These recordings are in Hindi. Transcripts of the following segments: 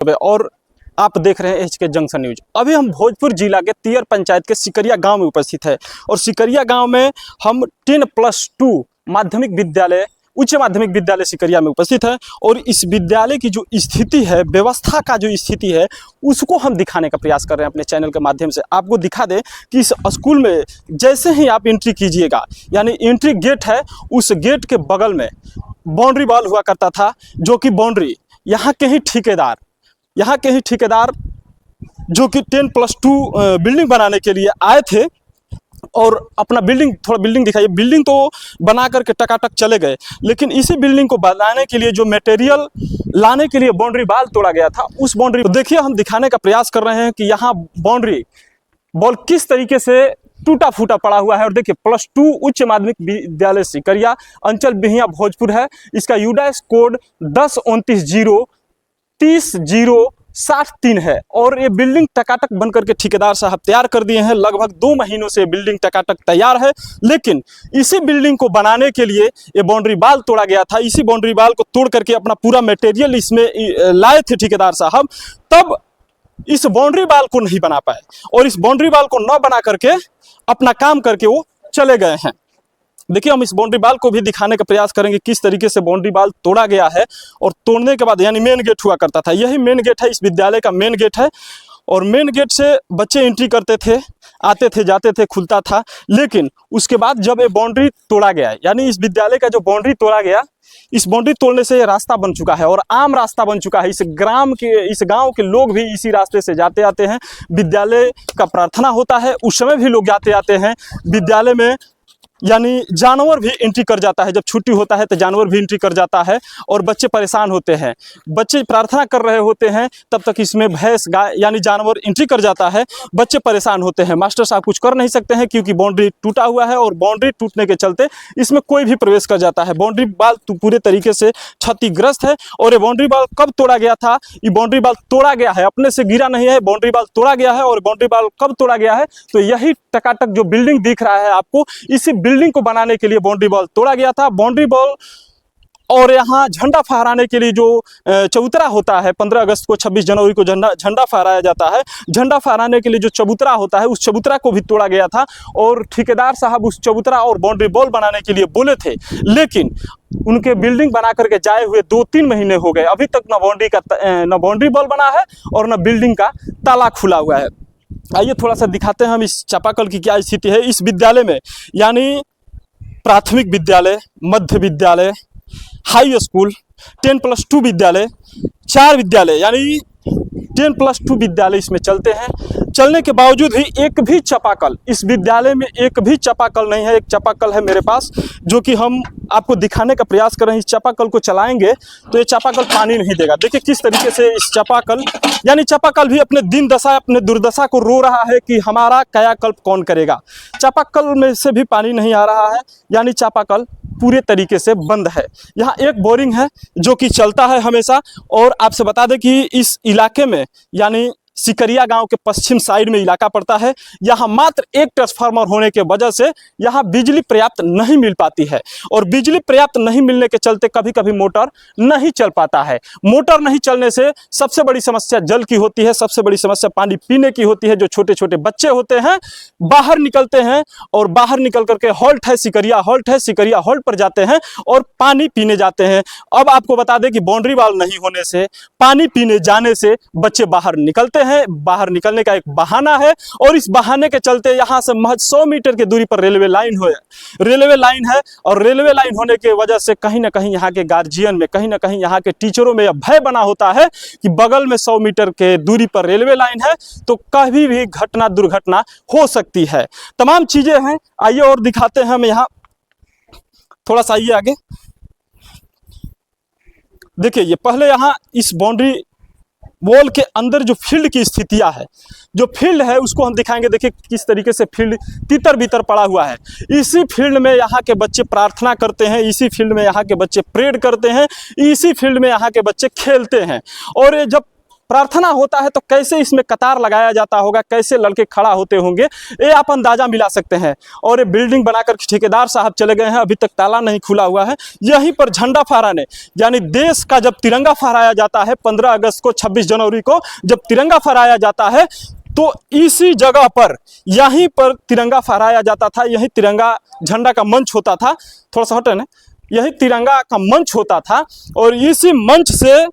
और आप देख रहे हैं एचके जंक्शन न्यूज। अभी हम भोजपुर जिला के तियर पंचायत के सिकरिया गांव में उपस्थित है और सिकरिया गांव में हम 10+2 माध्यमिक विद्यालय उच्च माध्यमिक विद्यालय सिकरिया में उपस्थित है और इस विद्यालय की जो स्थिति है, व्यवस्था का जो स्थिति है, उसको हम दिखाने का प्रयास कर रहे हैं अपने चैनल के माध्यम से। आपको दिखा दें कि इस स्कूल में जैसे ही आप एंट्री कीजिएगा, यानी एंट्री गेट है, उस गेट के बगल में बाउंड्री वॉल हुआ करता था, जो कि बाउंड्री यहाँ के ही ठेकेदार जो कि 10+2 बिल्डिंग बनाने के लिए आए थे और अपना बिल्डिंग दिखाइए, बिल्डिंग तो बना करके टकाटक चले गए, लेकिन इसी बिल्डिंग को बनाने के लिए जो मटेरियल लाने के लिए बाउंड्री वॉल तोड़ा गया था, उस बाउंड्री को देखिए हम दिखाने का प्रयास कर रहे हैं कि यहाँ बाउंड्री वॉल किस तरीके से टूटा फूटा पड़ा हुआ है। और देखिए +2 उच्च माध्यमिक विद्यालय सिकरिया, अंचल बिहिया भोजपुर है। इसका यूडाइस कोड 10290303 है और ये बिल्डिंग टकाटक बन करके ठेकेदार साहब तैयार कर दिए हैं। लगभग 2 महीनों से बिल्डिंग टकाटक तैयार है, लेकिन इसी बिल्डिंग को बनाने के लिए ये बाउंड्री वॉल तोड़ा गया था। इसी बाउंड्री वॉल को तोड़ करके अपना पूरा मटेरियल इसमें लाए थे ठेकेदार साहब, तब इस बाउंड्री वॉल को नहीं बना पाए और इस बाउंड्री वॉल को न बना करके अपना काम करके वो चले गए हैं। देखिए हम इस बाउंड्री वॉल को भी दिखाने का प्रयास करेंगे किस तरीके से बाउंड्री वॉल तोड़ा गया है। और तोड़ने के बाद यानी मेन गेट हुआ करता था, यही मेन गेट है, इस विद्यालय का मेन गेट है और मेन गेट से बच्चे एंट्री करते थे, आते थे, जाते थे, खुलता था। लेकिन उसके बाद जब ये बाउंड्री तोड़ा गया, यानी इस विद्यालय का जो बाउंड्री तोड़ा गया, इस बाउंड्री तोड़ने से ये रास्ता बन चुका है और आम रास्ता बन चुका है। इस गांव के लोग भी इसी रास्ते से जाते आते हैं। विद्यालय का प्रार्थना होता है, उस समय भी लोग जाते आते हैं विद्यालय में, यानी जानवर भी एंट्री कर जाता है। जब छुट्टी होता है तो जानवर भी एंट्री कर जाता है और बच्चे परेशान होते हैं। बच्चे प्रार्थना कर रहे होते हैं, तब तक इसमें भैंस, गाय यानी जानवर एंट्री कर जाता है, बच्चे परेशान होते हैं। मास्टर साहब कुछ कर नहीं सकते हैं क्योंकि बाउंड्री टूटा हुआ है और बाउंड्री टूटने के चलते इसमें कोई भी प्रवेश कर जाता है। बाउंड्री वॉल पूरे तरीके से क्षतिग्रस्त है और ये बाउंड्री वॉल कब तोड़ा गया था? ये बाउंड्री वॉल तोड़ा गया है, अपने से गिरा नहीं है, बाउंड्री वॉल तोड़ा गया है। और बाउंड्री वॉल कब तोड़ा गया है? तो यही टकाटक जो बिल्डिंग दिख रहा है आपको, इसी बिल्डिंग को बनाने के लिए बाउंड्री वॉल तोड़ा गया था। बाउंड्री वॉल और यहाँ झंडा फहराने के लिए जो चबूतरा होता है, 15 अगस्त को, 26 जनवरी को झंडा फहराया जाता है, झंडा फहराने के लिए जो चबूतरा होता है, उस चबूतरा को भी तोड़ा गया था। और ठेकेदार साहब उस चबूतरा और बाउंड्री वॉल बनाने के लिए बोले थे, लेकिन उनके बिल्डिंग बना करके जाए हुए 2-3 महीने हो गए, अभी तक न बाउंड्री वॉल बना है और न बिल्डिंग का ताला खुला हुआ है। आइए थोड़ा सा दिखाते हैं हम इस चापाकल की क्या स्थिति है। इस विद्यालय में यानी प्राथमिक विद्यालय, मध्य विद्यालय, हाई स्कूल, 10+2 विद्यालय, 4 विद्यालय यानी 10+2 विद्यालय इसमें चलते हैं। चलने के बावजूद भी एक भी चापाकल इस विद्यालय में एक भी चापाकल नहीं है। एक चापाकल है मेरे पास, जो कि हम आपको दिखाने का प्रयास कर रहे हैं। इस चापाकल को चलाएंगे तो ये चापाकल पानी नहीं देगा। देखिए किस तरीके से इस चापाकल, यानी चापाकल भी अपने अपने दुर्दशा को रो रहा है कि हमारा कायाकल्प कौन करेगा। चापाकल में से भी पानी नहीं आ रहा है, यानी चापाकल पूरे तरीके से बंद है। यहाँ एक बोरिंग है जो कि चलता है हमेशा। और आपसे बता दें कि इस इलाके में यानी सिकरिया गांव के पश्चिम साइड में इलाका पड़ता है। यहाँ मात्र एक ट्रांसफार्मर होने के वजह से यहाँ बिजली पर्याप्त नहीं मिल पाती है और बिजली पर्याप्त नहीं मिलने के चलते कभी कभी मोटर नहीं चल पाता है। मोटर नहीं चलने से सबसे बड़ी समस्या जल की होती है, सबसे बड़ी समस्या पानी पीने की होती है। जो छोटे छोटे बच्चे होते हैं बाहर निकलते हैं और बाहर निकल करके हॉल्ट है, सिकरिया हॉल्ट पर जाते हैं और पानी पीने जाते हैं। अब आपको बता दें कि बाउंड्री वॉल नहीं होने से, पानी पीने जाने से बच्चे बाहर निकलते हैं। बाहर निकलने का एक बहाना है और इस बहाने के चलते यहाँ से महज 100 मीटर की दूरी पर रेलवे लाइन है और रेलवे लाइन होने की वजह से कहीं ना कहीं यहाँ के गार्जियन में, कहीं ना कहीं यहाँ के टीचरों में यह भय बना होता है कि बगल में 100 मीटर के दूरी पर रेलवे लाइन है तो कभी भी दुर्घटना हो सकती है। तमाम चीजें हैं। आइए और दिखाते हैं हम यहाँ, थोड़ा सा आइए आगे। देखिए ये पहले यहाँ इस बाउंड्री वॉल के अंदर जो फील्ड की स्थितियां है, जो फील्ड है उसको हम दिखाएंगे। देखिए किस तरीके से फील्ड तितर बितर पड़ा हुआ है। इसी फील्ड में यहाँ के बच्चे प्रार्थना करते हैं, इसी फील्ड में यहाँ के बच्चे प्रेयर करते हैं, इसी फील्ड में यहाँ के बच्चे खेलते हैं। और जब प्रार्थना होता है तो कैसे इसमें कतार लगाया जाता होगा, कैसे लड़के खड़ा होते होंगे, ये आप अंदाजा मिला सकते हैं। और ये बिल्डिंग बनाकर ठेकेदार साहब चले गए हैं, अभी तक ताला नहीं खुला हुआ है। यहीं पर झंडा फहराने, यानी देश का जब तिरंगा फहराया जाता है 15 अगस्त को, 26 जनवरी को जब तिरंगा फहराया जाता है, तो इसी जगह पर, यहीं पर तिरंगा फहराया जाता था। यही तिरंगा झंडा का मंच होता था, थोड़ा सा हटे ना, यही तिरंगा का मंच होता था और इसी मंच से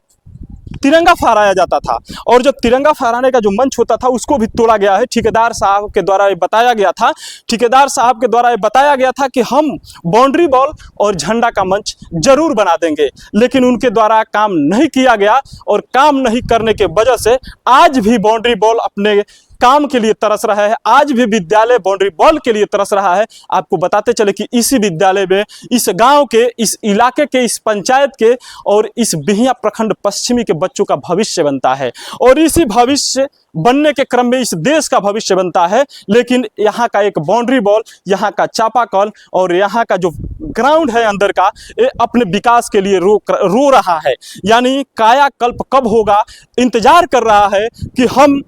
तिरंगा फहराया जाता था। और जब तिरंगा फहराने का जो मंच होता था उसको भी तोड़ा गया है। ठेकेदार साहब के द्वारा ये बताया गया था, ठेकेदार साहब के द्वारा ये बताया गया था कि हम बाउंड्री बॉल और झंडा का मंच जरूर बना देंगे, लेकिन उनके द्वारा काम नहीं किया गया। और काम नहीं करने के वजह से आज भी बाउंड्री बॉल अपने काम के लिए तरस रहा है, आज भी विद्यालय बाउंड्री बॉल के लिए तरस रहा है। आपको बताते चले कि इसी विद्यालय में, इस गांव के, इस इलाके के, इस पंचायत के और इस बिहिया प्रखंड पश्चिमी के बच्चों का भविष्य बनता है और इसी भविष्य बनने के क्रम में इस देश का भविष्य बनता है। लेकिन यहाँ का एक बाउंड्री बॉल, यहाँ का चापाकल और यहाँ का जो ग्राउंड है अंदर का, ये अपने विकास के लिए रो रहा है। यानी कायाकल्प कब होगा, इंतजार कर रहा है कि हम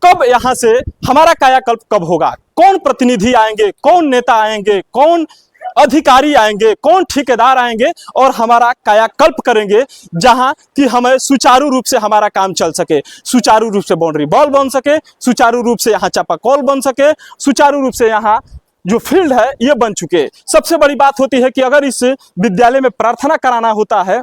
कब यहाँ से, हमारा कायाकल्प कब होगा, कौन प्रतिनिधि आएंगे, कौन नेता आएंगे, कौन अधिकारी आएंगे, कौन ठेकेदार आएंगे और हमारा कायाकल्प करेंगे, जहां कि हमें सुचारू रूप से हमारा काम चल सके, सुचारू रूप से बाउंड्री बॉल बन सके, सुचारू रूप से यहाँ चापाकल बन सके, सुचारू रूप से यहाँ जो फील्ड है ये बन चुके। सबसे बड़ी बात होती है कि अगर इस विद्यालय में प्रार्थना कराना होता है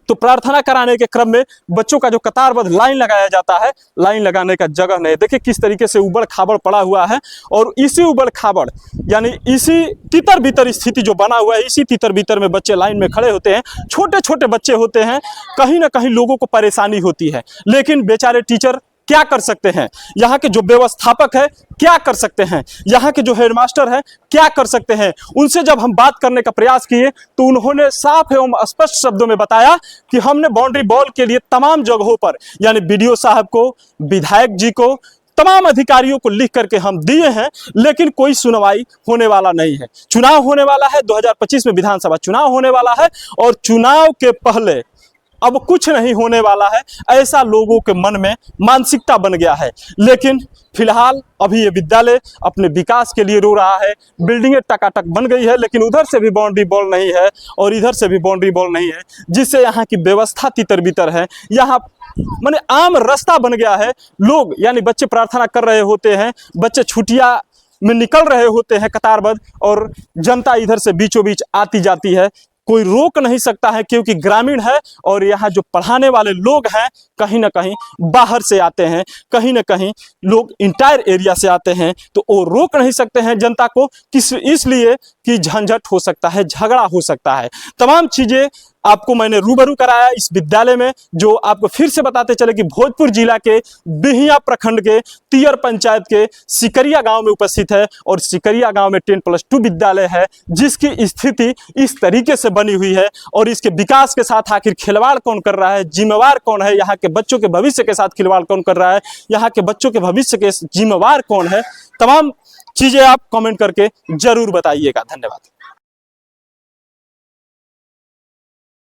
तो प्रार्थना कराने के क्रम में बच्चों का जो कतारबद्ध लाइन लगाया जाता है, लाइन लगाने का जगह नहीं। देखिए किस तरीके से उबड़ खाबड़ पड़ा हुआ है और इसी उबड़ खाबड़, यानी इसी तितर बितर स्थिति जो बना हुआ है, इसी तितर बितर में बच्चे लाइन में खड़े होते हैं, छोटे छोटे बच्चे होते हैं। कहीं ना कहीं लोगों को परेशानी होती है, लेकिन बेचारे टीचर क्या कर सकते हैं, यहाँ के जो व्यवस्थापक है क्या कर सकते हैं, यहाँ के जो हेडमास्टर है क्या कर सकते हैं। उनसे जब हम बात करने का प्रयास किए तो उन्होंने साफ एवं स्पष्ट शब्दों में बताया कि हमने बाउंड्री बॉल के लिए तमाम जगहों पर, यानी बीडीओ साहब को, विधायक जी को, तमाम अधिकारियों को लिख करके हम दिए हैं, लेकिन कोई सुनवाई होने वाला नहीं है। चुनाव होने वाला है, 2025 में विधानसभा चुनाव होने वाला है और चुनाव के पहले अब कुछ नहीं होने वाला है, ऐसा लोगों के मन में मानसिकता बन गया है। लेकिन फिलहाल अभी ये विद्यालय अपने विकास के लिए रो रहा है। बिल्डिंगें टकाटक बन गई है, लेकिन उधर से भी बाउंड्री बॉल नहीं है और इधर से भी बाउंड्री बॉल नहीं है, जिससे यहाँ की व्यवस्था तितर बितर है। यहाँ माने आम रास्ता बन गया है। लोग, यानी बच्चे प्रार्थना कर रहे होते हैं, बच्चे छुट्टियां में निकल रहे होते हैं कतारबद्ध, और जनता इधर से बीचों बीच आती जाती है। कोई रोक नहीं सकता है, क्योंकि ग्रामीण है और यहाँ जो पढ़ाने वाले लोग हैं कहीं ना कहीं बाहर से आते हैं, कहीं ना कहीं लोग इंटायर एरिया से आते हैं, तो वो रोक नहीं सकते हैं जनता को, इसलिए कि झंझट हो सकता है, झगड़ा हो सकता है। तमाम चीज़ें आपको मैंने रूबरू कराया इस विद्यालय में। जो आपको फिर से बताते चले कि भोजपुर जिला के बिहिया प्रखंड के तियर पंचायत के सिकरिया गांव में उपस्थित है और सिकरिया गांव में 10+2 विद्यालय है, जिसकी स्थिति इस तरीके से बनी हुई है। और इसके विकास के साथ आखिर खिलवाड़ कौन कर रहा है, जिम्मेवार कौन है, यहाँ के बच्चों के भविष्य के साथ खिलवाड़ कौन कर रहा है, यहाँ के बच्चों के भविष्य के जिम्मेवार कौन है, तमाम चीजें आप कमेंट करके जरूर बताइएगा। धन्यवाद।